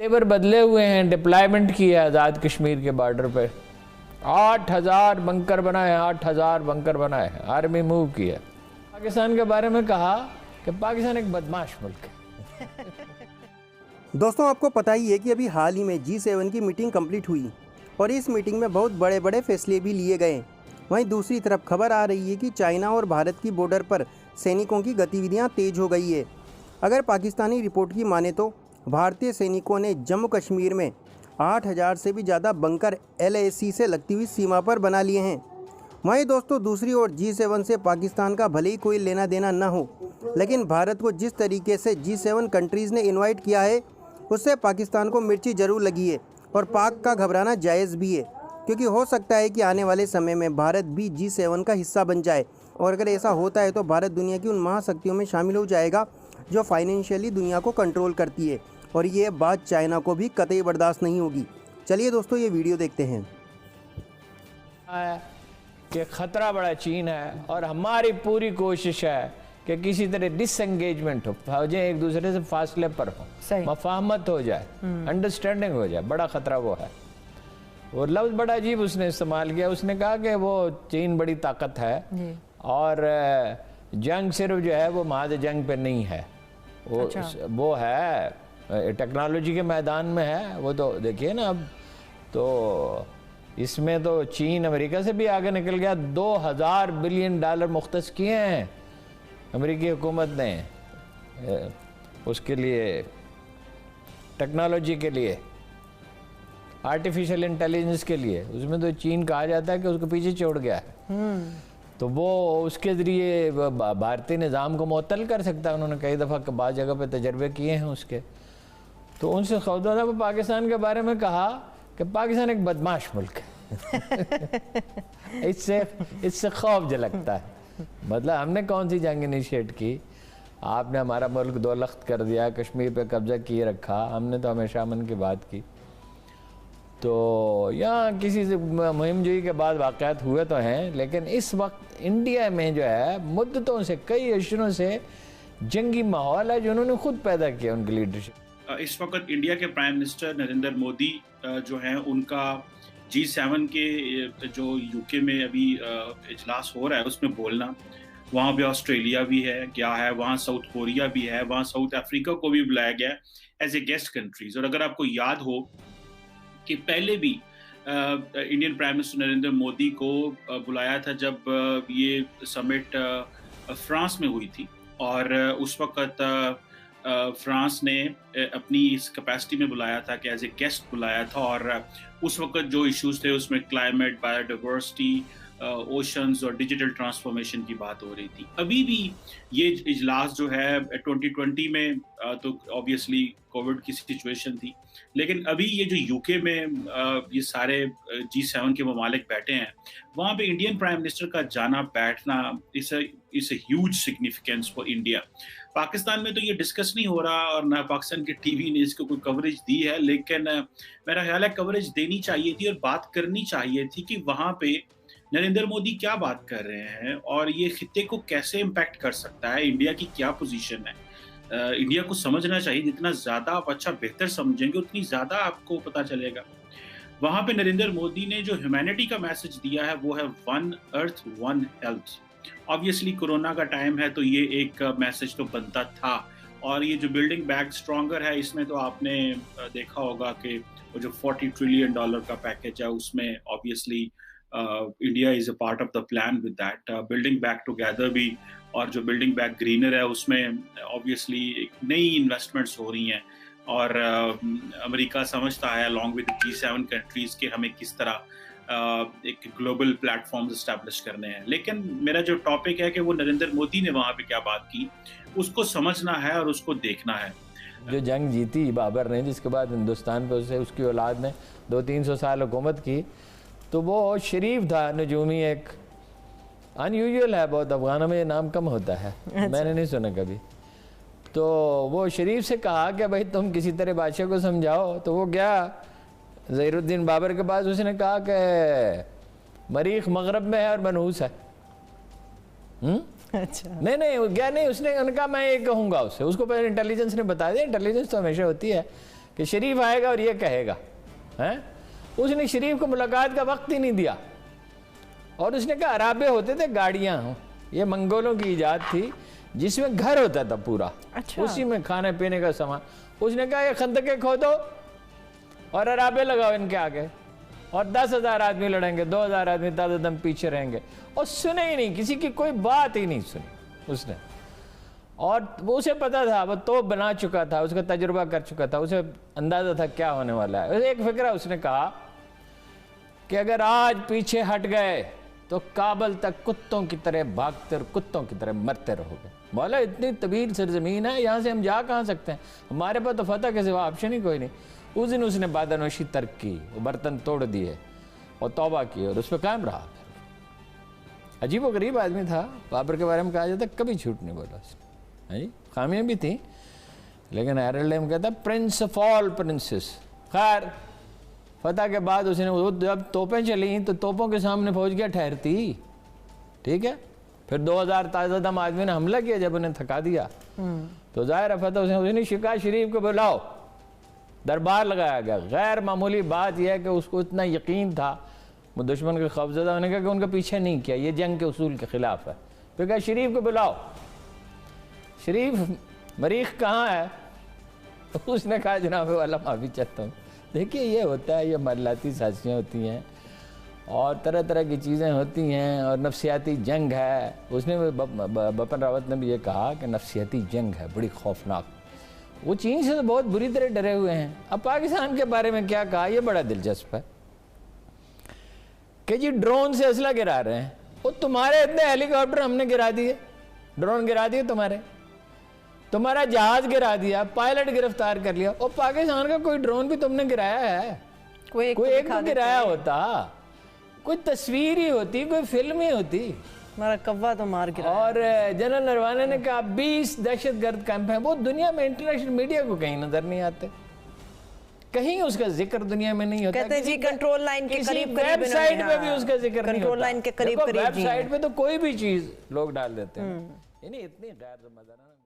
तेवर बदले हुए हैं, डिप्लॉयमेंट की है आज़ाद कश्मीर के बॉर्डर पे 8,000 बंकर बनाए हैं, 8,000 बंकर बनाए हैं, आर्मी मूव की है। पाकिस्तान के बारे में कहा कि पाकिस्तान एक बदमाश मुल्क है। दोस्तों, आपको पता ही है कि अभी हाल ही में G7 की मीटिंग कंप्लीट हुई और इस मीटिंग में बहुत बड़े बड़े फैसले भी लिए गए। वहीं दूसरी तरफ खबर आ रही है कि चाइना और भारत की बॉर्डर पर सैनिकों की गतिविधियां तेज हो गई है। अगर पाकिस्तानी रिपोर्ट की माने तो भारतीय सैनिकों ने जम्मू कश्मीर में 8,000 से भी ज़्यादा बंकर LAC से लगती हुई सीमा पर बना लिए हैं। वहीं दोस्तों, दूसरी ओर G7 से पाकिस्तान का भले ही कोई लेना देना न हो, लेकिन भारत को जिस तरीके से G7 कंट्रीज़ ने इनवाइट किया है उससे पाकिस्तान को मिर्ची ज़रूर लगी है और पाक का घबराना जायज़ भी है, क्योंकि हो सकता है कि आने वाले समय में भारत भी G7 का हिस्सा बन जाए। और अगर ऐसा होता है तो भारत दुनिया की उन महाशक्तियों में शामिल हो जाएगा जो फाइनेंशियली दुनिया को कंट्रोल करती है, और ये बात चाइना को भी कतई बर्दाश्त नहीं होगी। चलिए दोस्तों, ये वीडियो देखते हैं। कि ख़तरा बड़ा चीन है और हमारी पूरी कोशिश है कि किसी तरह डिसएंगेजमेंट हो, फौजें एक दूसरे से फासले पर हो, मफाहमत हो जाए, अंडरस्टैंडिंग हो जाए। बड़ा ख़तरा वो है। और लफ्ज़ बड़ा अजीब उसने इस्तेमाल किया। उसने कहा कि वो चीन बड़ी ताकत है और जंग सिर्फ जो है वो महाज जंग पे नहीं है, वो है टेक्नोलॉजी के मैदान में है। वो तो देखिए ना, अब तो इसमें तो चीन अमेरिका से भी आगे निकल गया। $2,000 बिलियन मुख्तस किए हैं अमेरिकी हुकूमत ने उसके लिए, टेक्नोलॉजी के लिए, आर्टिफिशियल इंटेलिजेंस के लिए। उसमें तो चीन कहा जाता है कि उसको पीछे छोड़ गया है। तो वो उसके ज़रिए भारतीय निज़ाम को मुअत्तल कर सकता है। उन्होंने कई दफ़ा बाद जगह पे तजर्बे किए हैं उसके। तो उनसे खौफजदा को पाकिस्तान के बारे में कहा कि पाकिस्तान एक बदमाश मुल्क है। इससे खौफ झलकता है। मतलब हमने कौन सी जंग इनिशिएट की? आपने हमारा मुल्क दो-लख्त कर दिया, कश्मीर पे कब्ज़ा किए रखा। हमने तो हमेशा अमन की बात की। तो यहाँ किसी से मुहिम जोई के बाद वाक़यात हुए तो हैं, लेकिन इस वक्त इंडिया में जो है मुद्दतों से, कई अशरों से जंगी माहौल है जो उन्होंने खुद पैदा किया, उनकी लीडरशिप। इस वक्त इंडिया के प्राइम मिनिस्टर नरेंद्र मोदी जो हैं, उनका G7 के जो यूके में अभी इजलास हो रहा है उसमें बोलना, वहाँ पे ऑस्ट्रेलिया भी है, क्या है, वहाँ साउथ कोरिया भी है, वहाँ साउथ अफ्रीका को भी बुलाया गया है एज ए गेस्ट कंट्रीज। और अगर आपको याद हो कि पहले भी Indian prime minister Narendra Modi को बुलाया था जब ये समिट फ्रांस में हुई थी, और उस वक्त फ्रांस ने अपनी इस कैपेसिटी में बुलाया था कि एज ए गेस्ट बुलाया था। और उस वक्त जो इश्यूज थे उसमें क्लाइमेट, बायोडाइवर्सिटी, ओशंस और डिजिटल ट्रांसफॉर्मेशन की बात हो रही थी। अभी भी ये इजलास जो है 2020 में तो ऑब्वियसली कोविड की सिचुएशन थी, लेकिन अभी ये जो यूके में ये सारे G7 के ममालिक बैठे हैं, वहाँ पे इंडियन प्राइम मिनिस्टर का जाना बैठना इस huge significance for India. Pakistan में तो ये डिस्कस नहीं हो रहा और ना पाकिस्तान के टीवी ने इसको कोई कवरेज दी है, लेकिन मेरा ख्याल है कवरेज देनी चाहिए थी और बात करनी चाहिए थी कि वहाँ पे नरेंद्र मोदी क्या बात कर रहे हैं और ये खित्ते को कैसे इम्पैक्ट कर सकता है, इंडिया की क्या पोजीशन है। इंडिया को समझना चाहिए। जितना ज़्यादा आप अच्छा बेहतर समझेंगे उतनी ज़्यादा आपको पता चलेगा। वहाँ पे नरेंद्र मोदी ने जो ह्यूमैनिटी का मैसेज दिया है वो है one earth one health. Obviously corona का टाइम है तो ये एक मैसेज तो बनता था। और ये जो बिल्डिंग बैक स्ट्रॉन्गर है, इसमें तो आपने देखा होगा कि वो जो $40 ट्रिलियन का पैकेज है उसमें obviously India is a part of the plan with that. Building back together भी, और जो बिल्डिंग बैक ग्रीनर है उसमें ऑब्वियसली नई इन्वेस्टमेंट्स हो रही हैं। और अमेरिका समझता है अलॉन्ग विद G7 कंट्रीज के हमें किस तरह एक ग्लोबल प्लेटफॉर्म एस्टैब्लिश करने हैं। लेकिन मेरा जो टॉपिक है कि वो नरेंद्र मोदी ने वहाँ पे क्या बात की, उसको समझना है और उसको देखना है। जो जंग जीती बाबर ने, जिसके बाद हिंदुस्तान पे उसे उसकी औलाद ने 200-300 साल हुकूमत की, तो वो शरीफ था, नजूमी, एक अनयूजुअल है बहुत, अफगानों में ये नाम कम होता है। मैंने नहीं सुना कभी। तो वो शरीफ से कहा कि भाई तुम किसी तरह बादशाह को समझाओ। तो वो गया ज़हीरुद्दीन बाबर के पास, उसने कहा कि मरीख मगरब में है और मनहूस है। अच्छा। नहीं गया नहीं, उसने कहा मैं ये कहूँगा उससे। उसको पहले इंटेलिजेंस ने बता दिया, इंटेलिजेंस तो हमेशा होती है کہ شریف آئے گا اور یہ کہے گا ہیں. اس نے شریف کو ملاقات کا وقت ہی نہیں دیا اور اس نے کہا عرابے ہوتے تھے گاڑیاں، یہ منگولوں کی ایجاد تھی جس میں گھر ہوتا تھا پورا، اسی میں کھانے پینے کا سامان. اس نے کہا یہ خندقیں کھودو اور عرابے لگاؤ ان کے آگے اور 10,000 آدمی لڑیں گے، 2,000 آدمی تازہ دم پیچھے رہیں گے. اور سنے ہی نہیں، کسی کی کوئی بات ہی نہیں سنی اس نے. اور وہ اسے پتا تھا، وہ توپ بنا چکا تھا، اس کا تجربہ کر چکا تھا، اسے اندازہ تھا کیا ہونے والا ہے. ایک فکرہ اس نے کہا کہ اگر آج پیچھے ہٹ گئے تو کابل تک کتوں کی طرح بھاگتے اور کتوں کی طرح مرتے رہو گے. مولا اتنی طویل سرزمین ہے، یہاں سے ہم جا کہاں سکتے ہیں؟ ہمارے پاس تو فتح کے سوا آپشن ہی کوئی نہیں. اس دن اس نے بادرنوشی ترک کی، وہ برتن توڑ دیے اور توبہ کی اور اس پہ قائم رہا. عجیب و غریب آدمی تھا. بابر کے بارے میں کہا جاتا ہے کبھی جھوٹ نہیں بولا اس نے. خامیاں بھی تھیں لیکن ہیرلڈ کہتا ہے پرنس آف آل پرنسز. خیر فتح کے بعد اس نے جب توپیں چلیں تو توپوں کے سامنے فوج کیا ٹھہرتی؟ ٹھیک ہے. پھر 2,000 تازہ دم آدمی نے حملہ کیا جب انہیں تھکا دیا تو ظاہر فتح اس نے شکا شریف کو بلاؤ، دربار لگایا گیا. غیر معمولی بات یہ ہے کہ اس کو اتنا یقین تھا وہ دشمن کے خوفزدہ ہونے کا کہ ان کا پیچھے نہیں کیا، یہ جنگ کے اصول کے خلاف ہے. پھر کہا شریف کو بلاؤ. شریف مریخ کہاں ہے؟ اس نے کہا جناب والا معافی چاہتا ہوں. دیکھیے یہ ہوتا ہے، یہ معاملاتی سازشیں ہوتی ہیں اور طرح طرح کی چیزیں ہوتی ہیں اور نفسیاتی جنگ ہے. اس نے بپن راوت نے بھی یہ کہا کہ نفسیاتی جنگ ہے بڑی خوفناک. وہ چین سے تو بہت بری طرح ڈرے ہوئے ہیں. اب پاکستان کے بارے میں کیا کہا، یہ بڑا دلچسپ ہے کہ جی ڈرون سے اسلحہ گرا رہے ہیں. وہ تمہارے اتنے ہیلی کاپٹر ہم نے گرا دیے، ڈرون گرا دیے تمہارا جہاز گرا دیا، پائلٹ گرفتار کر لیا. اور پاکستان کا کوئی ڈرون بھی تم نے گرایا ہے؟ کوئی ایک تو گرایا ہوتا، کوئی تصویر ہی ہوتی، کوئی فلم ہی ہوتی. ہمارا کوا تو مار گرا. اور جنرل نروانہ نے کہا 20 دہشت گرد کیمپ ہیں. وہ دنیا میں انٹرنیشنل میڈیا کو کہیں نظر نہیں آتے، کہیں اس کا ذکر دنیا میں نہیں ہوتا. کہتے ہیں جی کنٹرول لائن کے قریب ویب سائٹ پہ بھی اس کا ذکر نہیں ہوتا. کنٹرول لائن کے قریب ویب سائٹ پہ تو کوئی بھی چیز لوگ ڈال دیتے ہیں. یعنی اتنی غیر ذمہ دارانہ